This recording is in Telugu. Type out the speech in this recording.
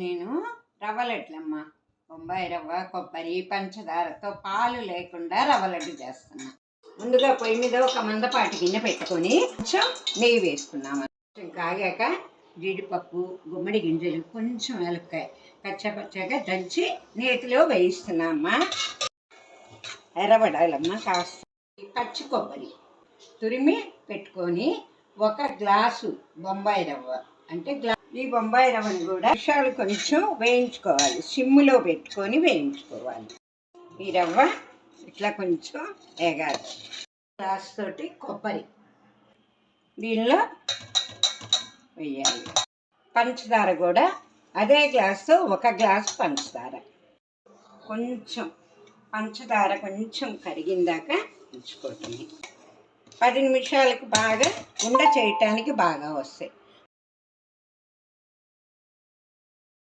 నేను రవ్వ లడ్లమ్మ, బొంబాయి రవ్వ, కొబ్బరి, పంచదారతో పాలు లేకుండా రవ్వ లడ్డు చేస్తున్నా. ముందుగా పొయ్యి మీద ఒక మందపాటి గిన్నె పెట్టుకొని కొంచెం నెయ్యి వేసుకున్నాము. కొంచెం కాగాక జీడిపప్పు, గుమ్మడి గింజలు, కొంచెం ఏలక్కాయ పచ్చగా దంచి నేతిలో వేయిస్తున్నామ్మా. ఎర్రబడాలమ్మ. కాస్త పచ్చి కొబ్బరి తురిమి పెట్టుకొని ఒక గ్లాసు బొంబాయి రవ్వ, అంటే ఈ బొంబాయి రవ్వను కూడా నిమిషాలు కొంచెం వేయించుకోవాలి. సిమ్ములో పెట్టుకొని వేయించుకోవాలి. ఈ రవ్వ ఇట్లా కొంచెం వేగాలి. గ్లాస్ తోటి కొబ్బరి దీనిలో వేయాలి. పంచదార కూడా అదే గ్లాసు, ఒక గ్లాసు పంచదార. కొంచెం పంచదార కొంచెం కరిగిందాక ఉంచుకోవటమే. 10 నిమిషాలకు బాగా ఉండ చేయటానికి బాగా వస్తాయి.